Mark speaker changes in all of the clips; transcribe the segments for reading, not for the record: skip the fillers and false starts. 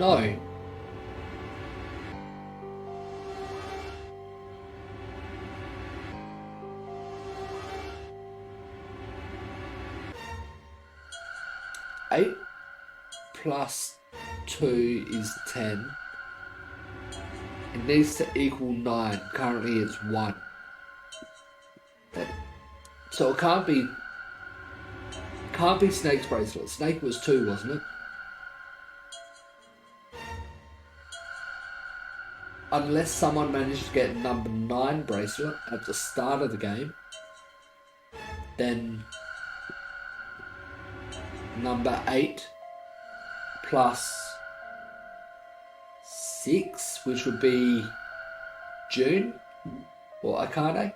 Speaker 1: No. Eight plus 2 is 10. It needs to equal 9. Currently it's 1. So it can't be Snake's bracelet. Snake was 2, wasn't it? Unless someone managed to get number 9 bracelet at the start of the game, then number 8 plus 6, which would be June or Akane.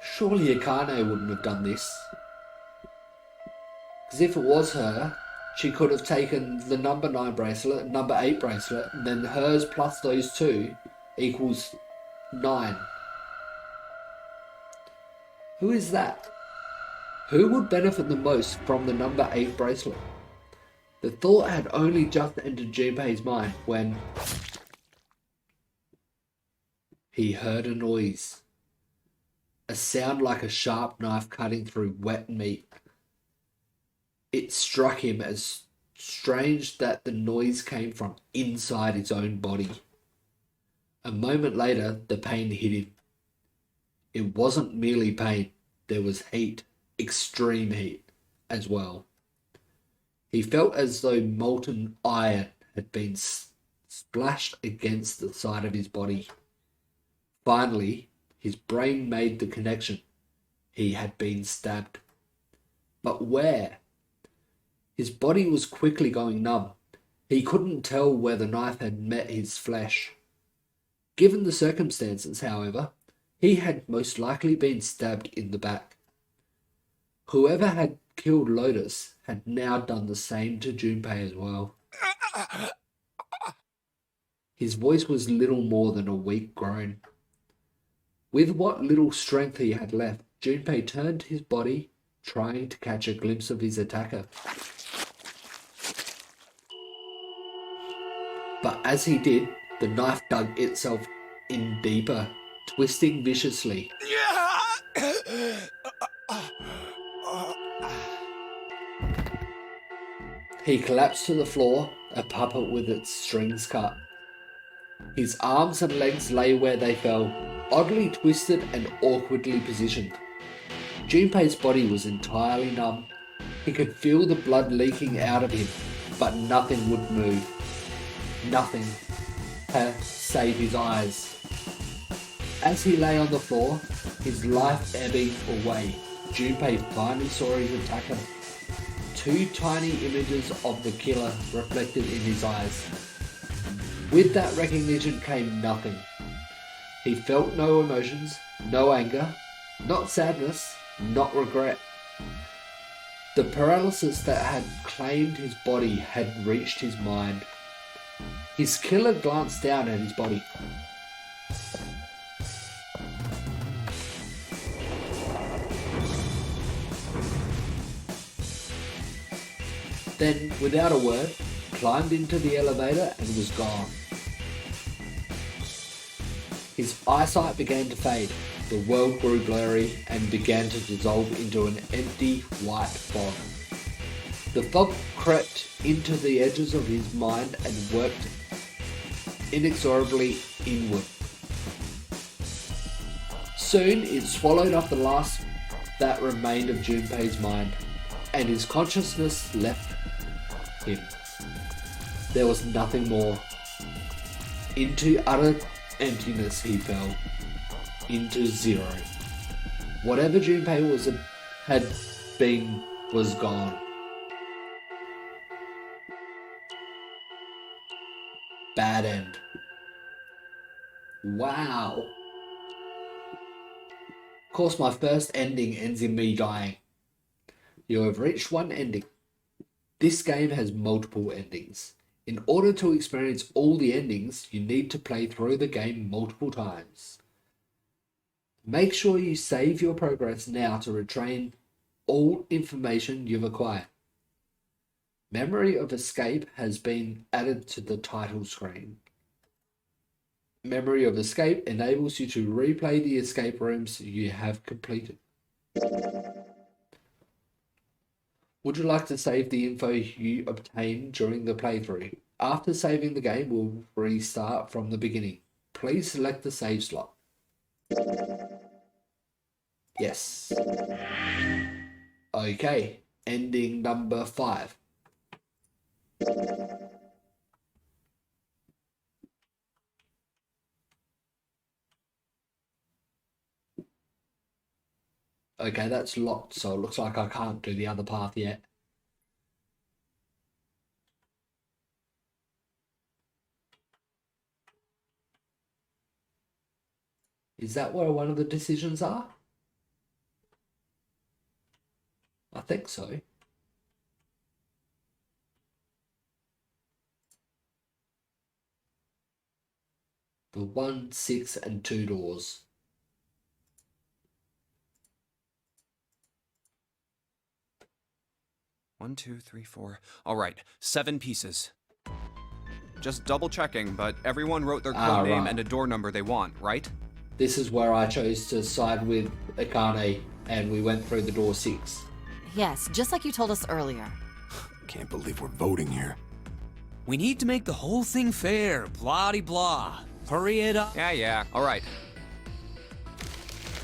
Speaker 1: Surely Akane wouldn't have done this. Because if it was her, she could have taken the number 9 bracelet, number 8 bracelet, and then hers plus those 2 equals 9. Who is that? Who would benefit the most from the number 8 bracelet? The thought had only just entered Junpei's mind when he heard a noise. A sound like a sharp knife cutting through wet meat. It struck him as strange that the noise came from inside his own body. A moment later, the pain hit him. It wasn't merely pain, there was heat, extreme heat as well. He felt as though molten iron had been splashed against the side of his body. Finally, his brain made the connection. He had been stabbed. But where? His body was quickly going numb. He couldn't tell where the knife had met his flesh. Given the circumstances, however, he had most likely been stabbed in the back. Whoever had killed Lotus had now done the same to Junpei as well. His voice was little more than a weak groan. With what little strength he had left, Junpei turned his body, trying to catch a glimpse of his attacker. But as he did, the knife dug itself in deeper, twisting viciously. He collapsed to the floor, a puppet with its strings cut. His arms and legs lay where they fell, oddly twisted and awkwardly positioned. Junpei's body was entirely numb. He could feel the blood leaking out of him, but nothing would move. Nothing, save his eyes. As he lay on the floor, his life ebbing away, Junpei finally saw his attacker. 2 tiny images of the killer reflected in his eyes. With that recognition came nothing. He felt no emotions, no anger, not sadness, not regret. The paralysis that had claimed his body had reached his mind. His killer glanced down at his body. Then, without a word, climbed into the elevator and was gone. His eyesight began to fade, the world grew blurry and began to dissolve into an empty white fog. The fog crept into the edges of his mind and worked inexorably inward. Soon it swallowed up the last that remained of Junpei's mind, and his consciousness left him. There was nothing more. Into utter emptiness he fell, into zero. Whatever Junpei had been was gone. Bad end. Wow. Of course, my first ending ends in me dying. You have reached one ending. This game has multiple endings. In order to experience all the endings, you need to play through the game multiple times. Make sure you save your progress now to retain all information you've acquired. Memory of escape has been added to the title screen. Memory of escape enables you to replay the escape rooms you have completed. Would you like to save the info you obtained during the playthrough? After saving, the game will restart from the beginning. Please select the save slot. Yes. Okay, ending number 5. Okay, that's locked, so it looks like I can't do the other path yet. Is that where one of the decisions are? I think so. The 1, 6, and 2 doors.
Speaker 2: One, 2, 3, 4. All right, 7 pieces. Just double checking, but everyone wrote their code name and a door number they want, right?
Speaker 1: This is where I chose to side with Akane, and we went through the door 6.
Speaker 3: Yes, just like you told us earlier.
Speaker 4: Can't believe we're voting here.
Speaker 5: We need to make the whole thing fair, blah-de-blah. Hurry it up.
Speaker 2: Yeah, all right.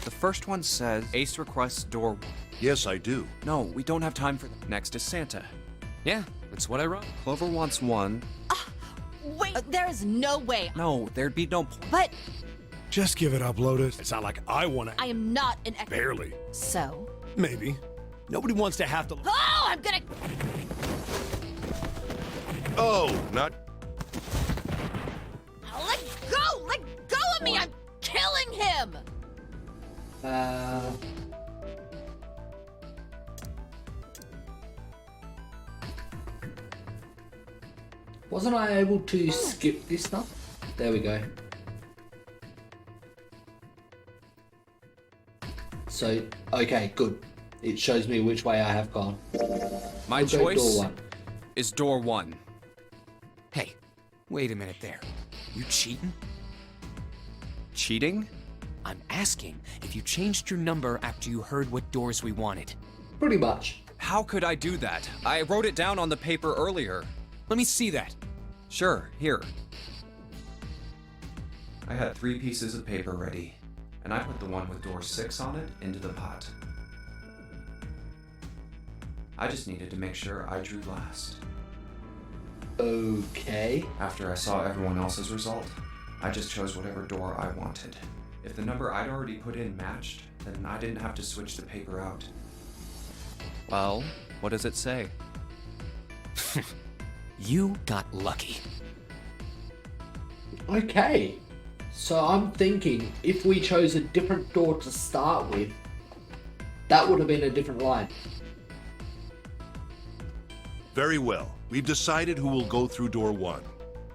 Speaker 2: The first one says Ace requests door.
Speaker 4: Yes, I do.
Speaker 2: No, we don't have time for that. Next is Santa.
Speaker 5: Yeah, that's what I wrote.
Speaker 2: Clover wants 1.
Speaker 3: Wait, there is no way.
Speaker 2: No, there'd be no point.
Speaker 3: But
Speaker 4: Just give it up, Lotus. It's not like I want to.
Speaker 3: I am not an expert.
Speaker 4: Barely.
Speaker 3: So?
Speaker 4: Maybe. Nobody wants to have to.
Speaker 3: Oh, I'm gonna...
Speaker 4: Oh, not.
Speaker 3: Let go! Let go of me! I'm killing him!
Speaker 1: Wasn't I able to skip this stuff? There we go. So, okay, good. It shows me which way I have gone.
Speaker 2: My
Speaker 1: I'll go
Speaker 2: choice
Speaker 1: door 1.
Speaker 2: is door 1.
Speaker 5: Hey, wait a minute there. You cheating?
Speaker 2: Cheating?
Speaker 5: I'm asking if you changed your number after you heard what doors we wanted.
Speaker 1: Pretty much.
Speaker 2: How could I do that? I wrote it down on the paper earlier.
Speaker 5: Let me see that.
Speaker 2: Sure, here. I had 3 pieces of paper ready, and I put the one with door 6 on it into the pot. I just needed to make sure I drew last.
Speaker 1: Okay.
Speaker 2: After I saw everyone else's result, I just chose whatever door I wanted. If the number I'd already put in matched, then I didn't have to switch the paper out. Well, what does it say?
Speaker 5: You got lucky.
Speaker 1: Okay. So I'm thinking if we chose a different door to start with, that would have been a different line.
Speaker 6: Very well. We've decided who will go through door 1.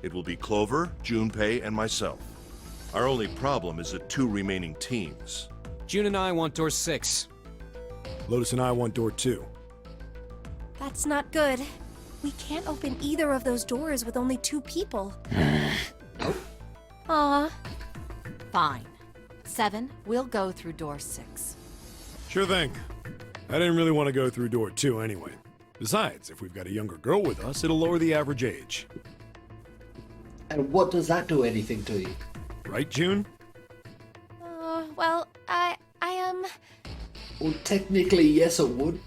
Speaker 6: It will be Clover, Junpei, and myself. Our only problem is the 2 remaining teams.
Speaker 5: June and I want door 6.
Speaker 4: Lotus and I want door 2.
Speaker 7: That's not good. We can't open either of those doors with only 2 people. Aw.
Speaker 3: Fine. 7, we'll go through door 6.
Speaker 4: Sure thing. I didn't really want to go through door 2 anyway. Besides, if we've got a younger girl with us, it'll lower the average age.
Speaker 1: And what does that do anything to you?
Speaker 4: Right, June?
Speaker 7: Well, I
Speaker 1: Well, technically, yes, it would.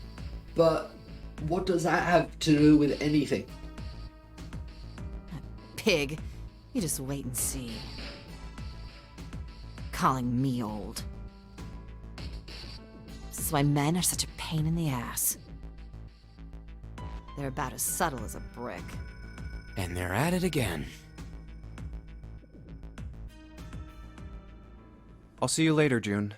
Speaker 1: But what does that have to do with anything?
Speaker 3: Pig. You just wait and see. Calling me old. This is why men are such a pain in the ass. They're about as subtle as a brick.
Speaker 5: And they're at it again.
Speaker 2: I'll see you later, June.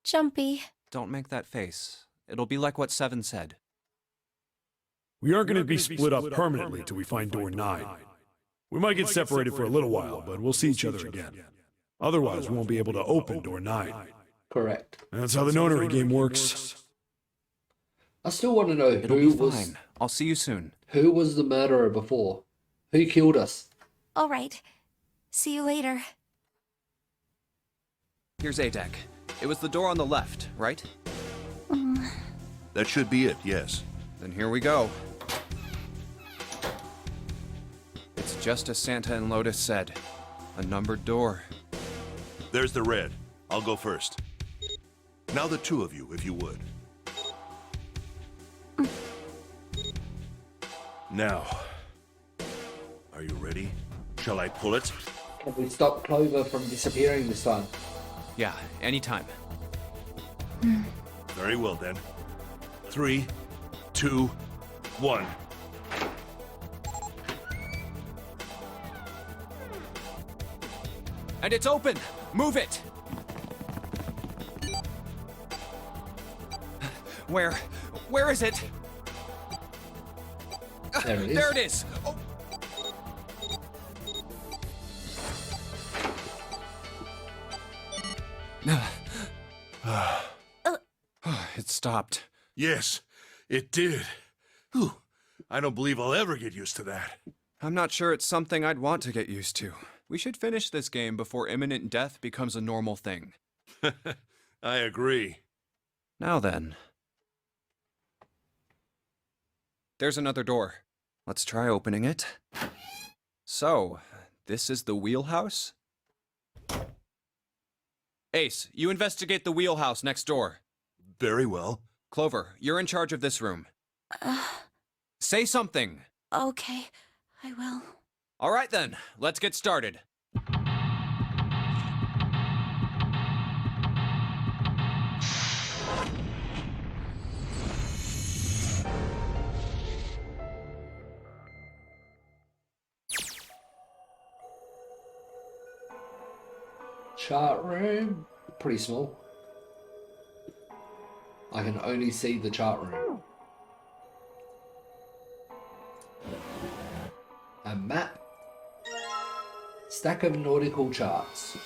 Speaker 7: Jumpy.
Speaker 2: Don't make that face. It'll be like what 7 said.
Speaker 4: We aren't going to be split up permanently till we find door 9. We might get separated for a little while, but we'll see each other again. Otherwise, we won't be able to open door 9.
Speaker 1: Correct.
Speaker 4: That's how the Nonary game works.
Speaker 1: I still want to know
Speaker 2: It'll be fine. I'll see you soon.
Speaker 1: who was the murderer before? Who killed us?
Speaker 7: All right. See you later.
Speaker 2: Here's A deck. It was the door on the left, right?
Speaker 6: That should be it, yes.
Speaker 2: Then here we go. It's just as Santa and Lotus said. A numbered door.
Speaker 6: There's the red. I'll go first. Now the two of you, if you would. Now, are you ready? Shall I pull it?
Speaker 1: Can we stop Clover from disappearing this time?
Speaker 2: Yeah, anytime.
Speaker 6: Very well then. 3, 2, 1.
Speaker 2: And it's open! Move it! Where is it?
Speaker 1: There it is.
Speaker 2: There it is! Oh. It stopped.
Speaker 6: Yes, it did. Whew. I don't believe I'll ever get used to that.
Speaker 2: I'm not sure it's something I'd want to get used to. We should finish this game before imminent death becomes a normal thing.
Speaker 6: I agree.
Speaker 2: Now then. There's another door. Let's try opening it. So, this is the wheelhouse? Ace, you investigate the wheelhouse next door.
Speaker 6: Very well.
Speaker 2: Clover, you're in charge of this room. Say something!
Speaker 7: Okay, I will.
Speaker 2: All right then, let's get started.
Speaker 1: Chart room? Pretty small. I can only see the chart room. A map. Stack of nautical charts.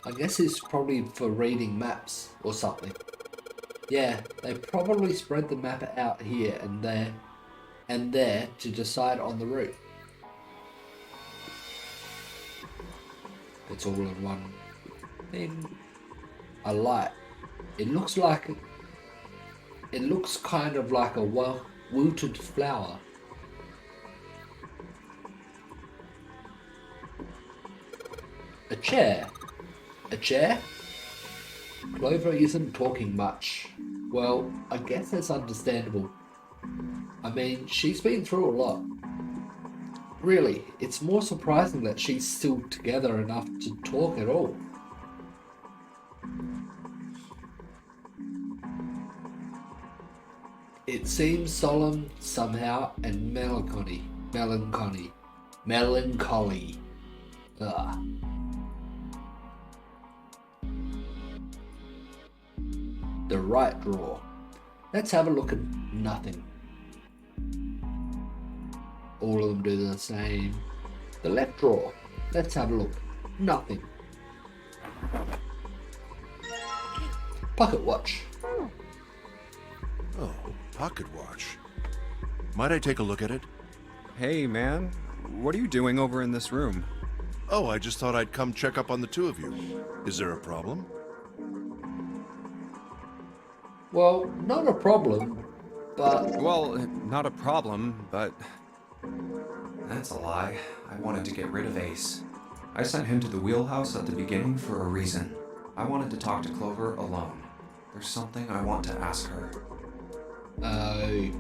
Speaker 1: I guess it's probably for reading maps or something. Yeah, they probably spread the map out here and there to decide on the route. It's all in one thing. A light. It looks kind of like a wilted flower. A chair. A chair? Clover isn't talking much. Well, I guess that's understandable. I mean, she's been through a lot. Really, it's more surprising that she's still together enough to talk at all. It seems solemn somehow and melancholy. Ugh. The right drawer. Let's have a look at nothing. All of them do the same. The left drawer. Let's have a look. Nothing. Pocket watch.
Speaker 6: Oh, pocket watch. Might I take a look at it?
Speaker 2: Hey, man. What are you doing over in this room?
Speaker 6: Oh, I just thought I'd come check up on the two of you. Is there a problem?
Speaker 1: Well, not a problem, but...
Speaker 2: Well, not a problem, but... That's a lie. I wanted to get rid of Ace. I sent him to the wheelhouse at the beginning for a reason. I wanted to talk to Clover alone. There's something I want to ask her.
Speaker 1: Okay.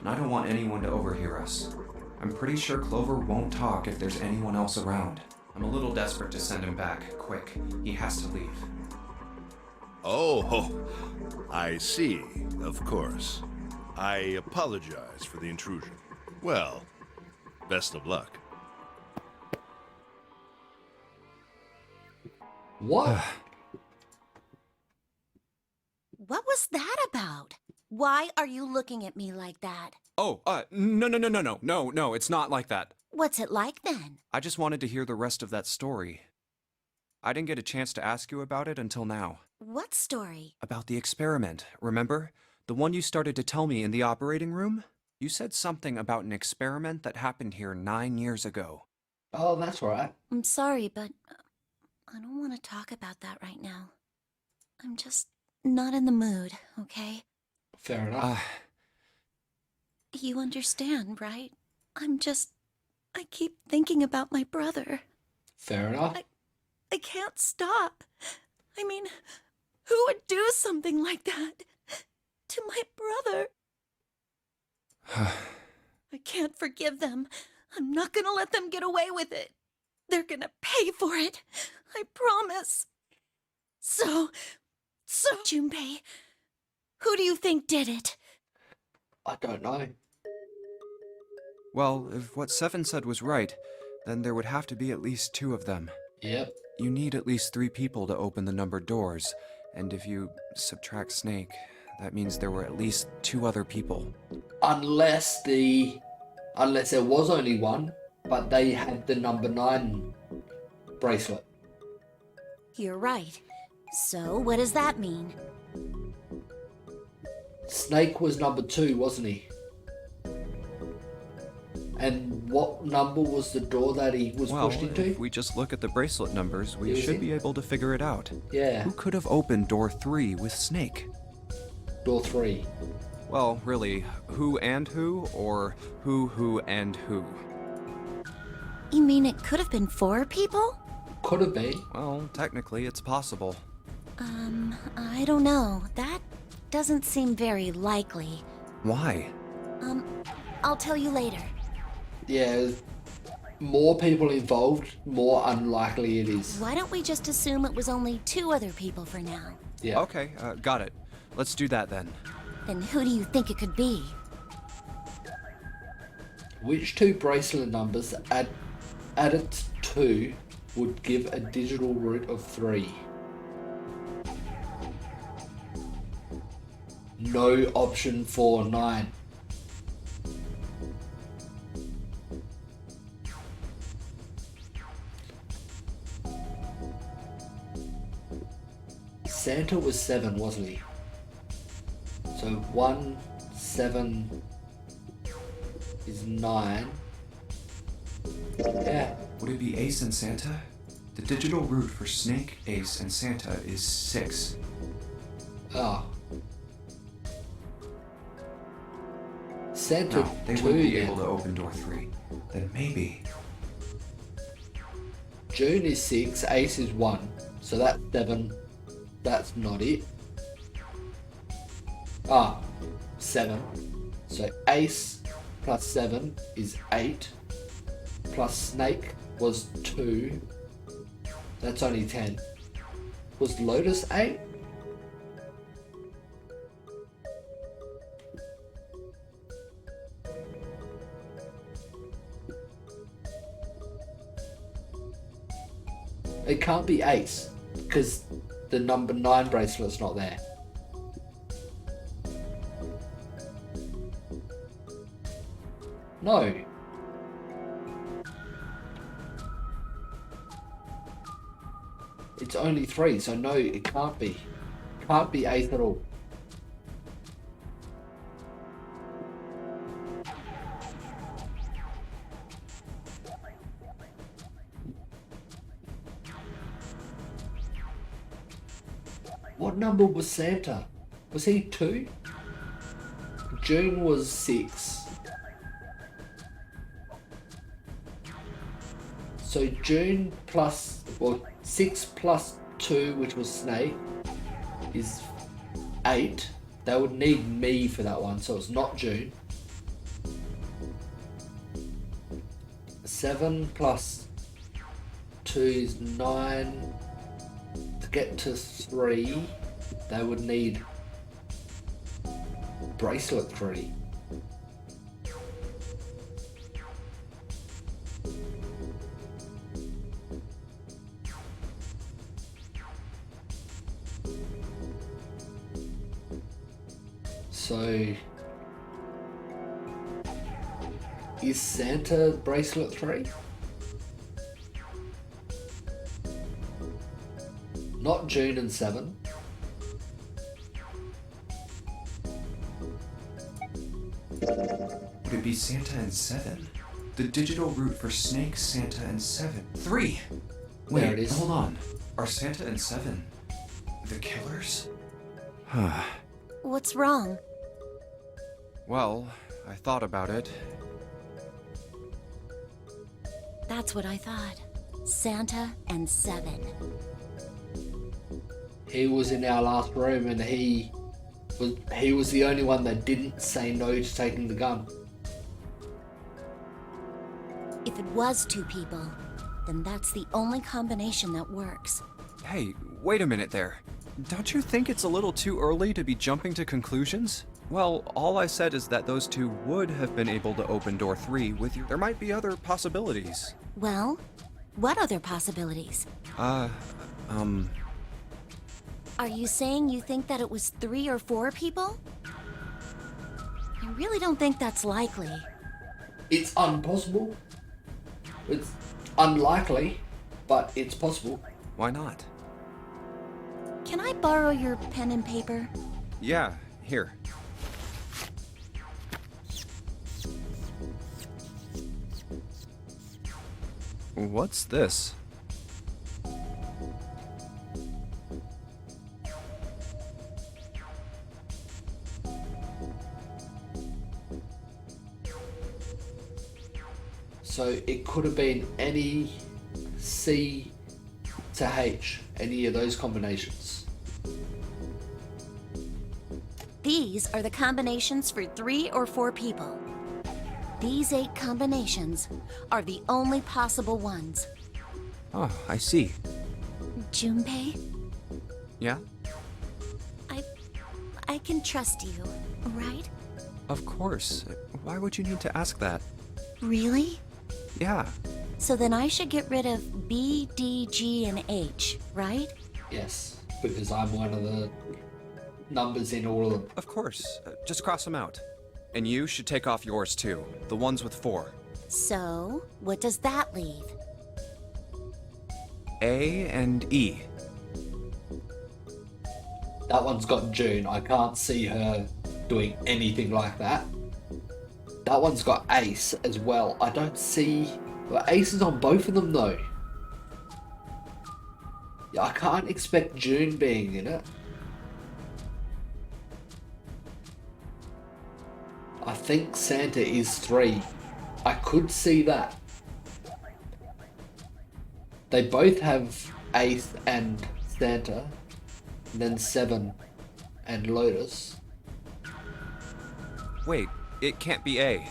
Speaker 2: And I don't want anyone to overhear us. I'm pretty sure Clover won't talk if there's anyone else around. I'm a little desperate to send him back, quick. He has to leave.
Speaker 6: Oh, I see. Of course. I apologize for the intrusion. Well, best of luck.
Speaker 1: What?
Speaker 8: What was that about? Why are you looking at me like that?
Speaker 2: Oh, no, it's not like that.
Speaker 8: What's it like then?
Speaker 2: I just wanted to hear the rest of that story. I didn't get a chance to ask you about it until now.
Speaker 8: What story?
Speaker 2: About the experiment, remember? The one you started to tell me in the operating room? You said something about an experiment that happened here 9 years ago.
Speaker 1: Oh, that's right.
Speaker 8: I'm sorry, but I don't want to talk about that right now. I'm just not in the mood, okay?
Speaker 1: Fair enough.
Speaker 8: You understand, right? I keep thinking about my brother.
Speaker 1: Fair enough.
Speaker 8: I can't stop. I mean, who would do something like that to my brother? I can't forgive them. I'm not gonna let them get away with it. They're gonna pay for it. I promise. So, Junpei, who do you think did it?
Speaker 1: I don't know.
Speaker 2: Well, if what Seven said was right, then there would have to be at least 2 of them.
Speaker 1: Yep.
Speaker 2: You need at least 3 people to open the numbered doors, and if you subtract Snake, that means there were at least 2 other people.
Speaker 1: Unless there was only one, but they had the number 9 bracelet.
Speaker 8: You're right. So, what does that mean?
Speaker 1: Snake was number 2, wasn't he? And what number was the door that he was pushed into?
Speaker 2: If we just look at the bracelet numbers, we
Speaker 1: Is
Speaker 2: should
Speaker 1: it?
Speaker 2: be able to figure it out.
Speaker 1: Yeah,
Speaker 2: Who could have opened door 3 with Snake?
Speaker 1: door 3.
Speaker 2: Well, really, who and who, or who and who?
Speaker 8: You mean it could have been 4 people?
Speaker 1: Could have been.
Speaker 2: Well, technically, it's possible.
Speaker 8: I don't know. That doesn't seem very likely.
Speaker 2: Why?
Speaker 8: I'll tell you later.
Speaker 1: Yeah, more people involved, more unlikely it is.
Speaker 8: Why don't we just assume it was only 2 other people for now?
Speaker 1: Yeah.
Speaker 2: Okay, got it. Let's do that then.
Speaker 8: Then who do you think it could be?
Speaker 1: Which 2 bracelet numbers added to 2 would give a digital root of 3? No option for 9. Santa was 7, wasn't he? So 1, 7 is 9. Yeah.
Speaker 2: Would it be Ace and Santa? The digital root for Snake, Ace, and Santa is 6.
Speaker 1: Oh. Santa
Speaker 2: No, they
Speaker 1: 2
Speaker 2: wouldn't be
Speaker 1: then.
Speaker 2: able to open door 3. Then maybe.
Speaker 1: June is 6, Ace is 1. So that's 7. That's not it. 7. So Ace plus 7 is 8. Plus Snake was 2. That's only 10. Was Lotus 8? It can't be Ace, because the number 9 bracelet's not there. No. It's only 3, so no, it can't be. Can't be Ace at all. What number was Santa? Was he 2? June was 6. So June plus, well, 6 plus 2, which was Snake, is 8. They would need me for that one, so it's not June. 7 plus 2 is 9. To get to 3, they would need bracelet 3. So Is Santa bracelet 3? Not June and 7.
Speaker 2: Would it be Santa and 7? The digital route for Snake, Santa, and 7. 3! Wait,
Speaker 1: There it is.
Speaker 2: hold on. Are Santa and 7 the killers?
Speaker 8: What's wrong?
Speaker 2: Well, I thought about it.
Speaker 8: That's what I thought. Santa and 7.
Speaker 1: He was in our last room and he was the only one that didn't say no to taking the gun.
Speaker 8: If it was 2 people, then that's the only combination that works.
Speaker 2: Hey, wait a minute there. Don't you think it's a little too early to be jumping to conclusions? Well, all I said is that those 2 would have been able to open door 3 with you. There might be other possibilities.
Speaker 8: Well, what other possibilities?
Speaker 2: Are
Speaker 8: you saying you think that it was 3 or 4 people? I really don't think that's likely.
Speaker 1: It's impossible. It's unlikely, but it's possible.
Speaker 2: Why not?
Speaker 8: Can I borrow your pen and paper?
Speaker 2: Yeah, here. What's this?
Speaker 1: So it could have been any C to H, any of those combinations.
Speaker 8: These are the combinations for 3 or 4 people. These 8 combinations are the only possible ones.
Speaker 2: Oh, I see.
Speaker 8: Junpei,
Speaker 2: Yeah?
Speaker 8: I can trust you, right?
Speaker 2: Of course. Why would you need to ask that?
Speaker 8: Really?
Speaker 2: Yeah.
Speaker 8: So then I should get rid of B, D, G, and H, right?
Speaker 1: Yes, because I'm one of the numbers in all of them.
Speaker 2: Of course. Just cross them out. And you should take off yours too. The ones with 4.
Speaker 8: So, what does that leave?
Speaker 2: A and E.
Speaker 1: That one's got June. I can't see her doing anything like that. That one's got Ace as well. I don't see... Well, Ace is on both of them though. Yeah, I can't expect June being in it. I think Santa is 3. I could see that. They both have Ace and Santa. And then 7 and Lotus.
Speaker 2: Wait, it can't be A.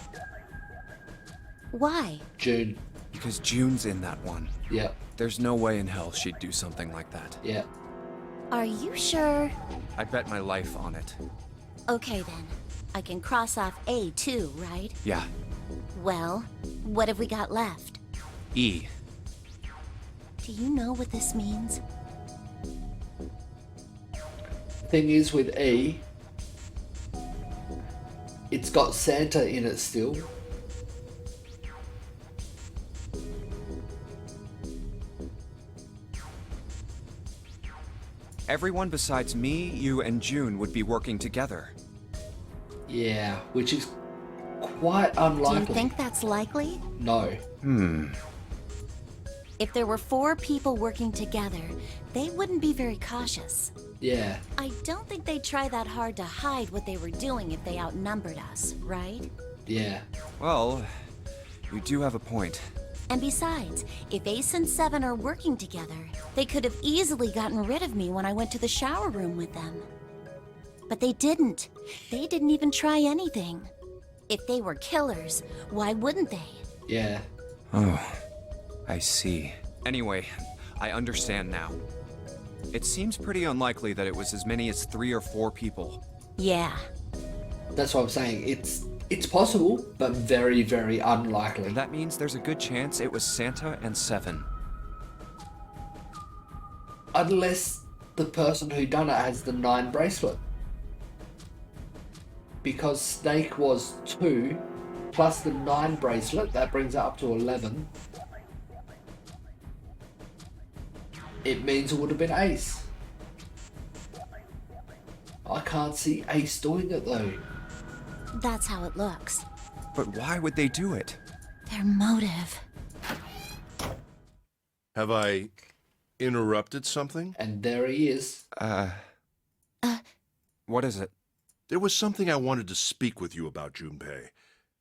Speaker 8: Why?
Speaker 1: June.
Speaker 2: Because June's in that one.
Speaker 1: Yeah,
Speaker 2: There's no way in hell she'd do something like that.
Speaker 1: yeah.
Speaker 8: Are you sure?
Speaker 2: I bet my life on it.
Speaker 8: Okay then. I can cross off A too, right?
Speaker 2: Yeah.
Speaker 8: Well, what have we got left?
Speaker 2: E.
Speaker 8: Do you know what this means?
Speaker 1: Thing is with E, it's got Santa in it still.
Speaker 2: Everyone besides me, you, and June would be working together.
Speaker 1: Yeah, which is quite
Speaker 8: Do
Speaker 1: unlikely.
Speaker 8: you think that's likely?
Speaker 1: No.
Speaker 8: If there were 4 people working together, they wouldn't be very cautious.
Speaker 1: Yeah.
Speaker 8: I don't think they'd try that hard to hide what they were doing if they outnumbered us, right?
Speaker 1: Yeah.
Speaker 2: Well, you do have a point.
Speaker 8: And besides, if Ace and 7 are working together, they could have easily gotten rid of me when I went to the shower room with them. But they didn't. They didn't even try anything. If they were killers, why wouldn't they?
Speaker 1: Yeah.
Speaker 2: Oh, I see. Anyway, I understand now. It seems pretty unlikely that it was as many as 3 or 4 people.
Speaker 8: Yeah.
Speaker 1: That's what I'm saying. It's possible, but very, very unlikely.
Speaker 2: And that means there's a good chance it was Santa and 7.
Speaker 1: Unless the person who done it has the 9 bracelet. Because Snake was 2 plus the 9 bracelet, that brings it up to 11. It means it would have been Ace. I can't see Ace doing it though.
Speaker 7: That's how it looks.
Speaker 2: But why would they do it?
Speaker 7: Their motive.
Speaker 6: Have I interrupted something?
Speaker 1: And there he is.
Speaker 2: What is it?
Speaker 6: There was something I wanted to speak with you about, Junpei.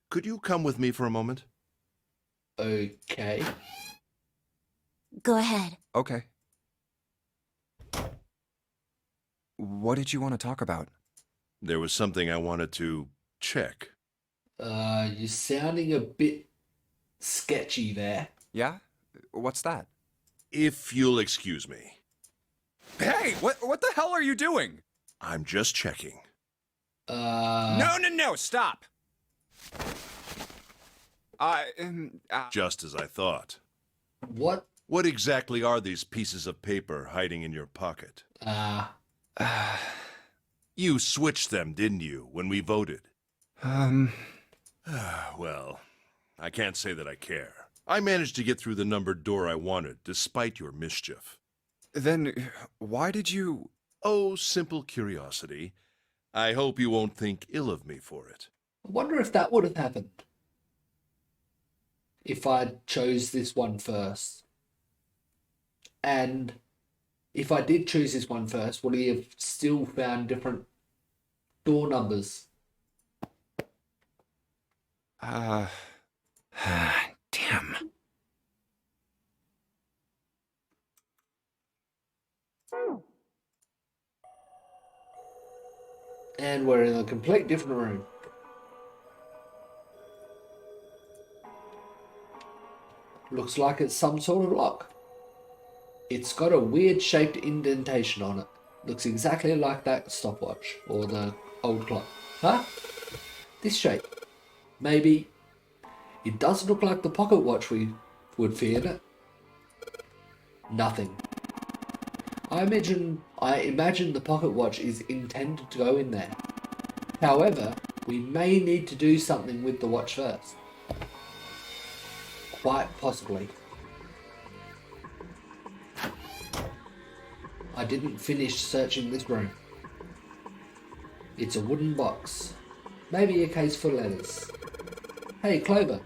Speaker 6: Could you come with me for a moment?
Speaker 1: Okay.
Speaker 7: Go ahead.
Speaker 2: Okay. What did you want to talk about?
Speaker 6: There was something I wanted to check.
Speaker 1: You're sounding a bit sketchy there.
Speaker 2: Yeah? What's that?
Speaker 6: If you'll excuse me.
Speaker 2: Hey, what the hell are you doing?
Speaker 6: I'm just checking.
Speaker 2: No, stop!
Speaker 6: Just as I thought.
Speaker 1: What?
Speaker 6: What exactly are these pieces of paper hiding in your pocket? You switched them, didn't you, when we voted? Well, I can't say that I care. I managed to get through the numbered door I wanted, despite your mischief.
Speaker 2: Then, why did you...
Speaker 6: Oh, simple curiosity. I hope you won't think ill of me for it.
Speaker 1: I wonder if that would have happened. If I chose this one first. And if I did choose this one first, would he have still found different door numbers?
Speaker 2: Damn.
Speaker 1: And we're in a complete different room. Looks like it's some sort of lock. It's got a weird shaped indentation on it. Looks exactly like that stopwatch or the old clock. Huh? This shape. Maybe it does look like the pocket watch we would fit in it. Nothing. I imagine the pocket watch is intended to go in there. However, we may need to do something with the watch first. Quite possibly. I didn't finish searching this room. It's a wooden box. Maybe a case for letters. Hey, Clover.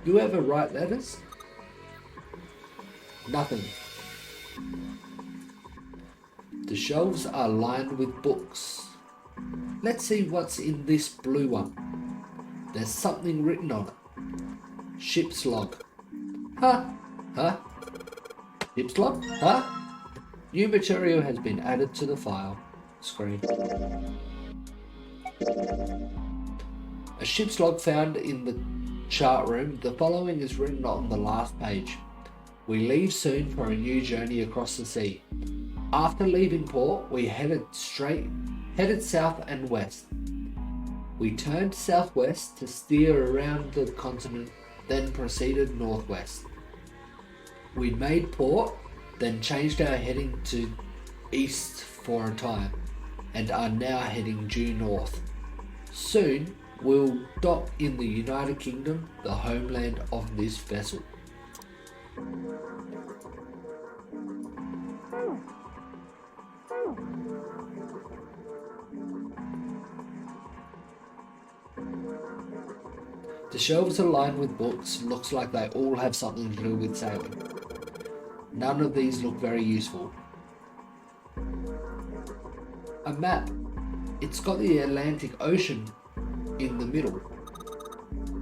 Speaker 1: You ever write letters? Nothing. The shelves are lined with books. Let's see what's in this blue one. There's something written on it. Ship's log. Huh? Ship's log? Huh? New material has been added to the file screen. A ship's log found in the chart room. The following is written on the last page. We leave soon for a new journey across the sea. After leaving port, we headed south and west. We turned southwest to steer around the continent, then proceeded northwest. We made port, then changed our heading to east for a time, and are now heading due north. Soon, we'll dock in the United Kingdom, the homeland of this vessel. The shelves are lined with books. Looks like they all have something to do with sailing. None of these look very useful. A map. It's got the Atlantic Ocean in the middle.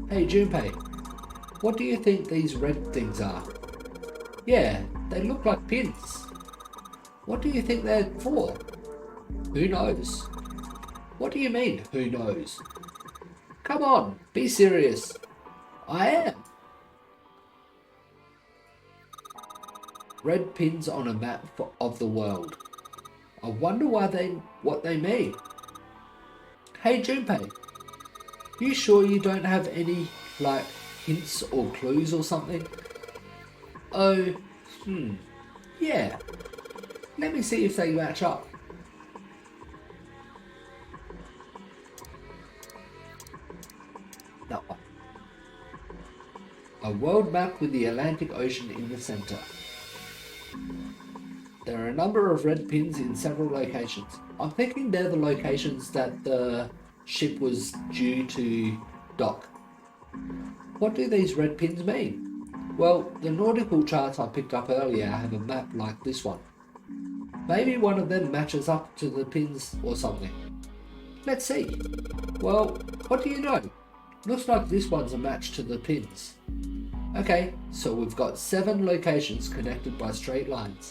Speaker 1: Hey Junpei, what do you think these red things are? Yeah, they look like pins. What do you think they're for? Who knows? What do you mean, who knows? Come on, be serious. I am. Red pins on a map of the world. I wonder what they mean. Hey Junpei, you sure you don't have any, like, hints or clues or something? Oh, yeah. Let me see if they match up. That one. A world map with the Atlantic Ocean in the center. There are a number of red pins in several locations. I'm thinking they're the locations that the ship was due to dock. What do these red pins mean? Well, the nautical charts I picked up earlier have a map like this one. Maybe one of them matches up to the pins or something. Let's see. Well, what do you know? Looks like this one's a match to the pins. Okay, so we've got 7 locations connected by straight lines.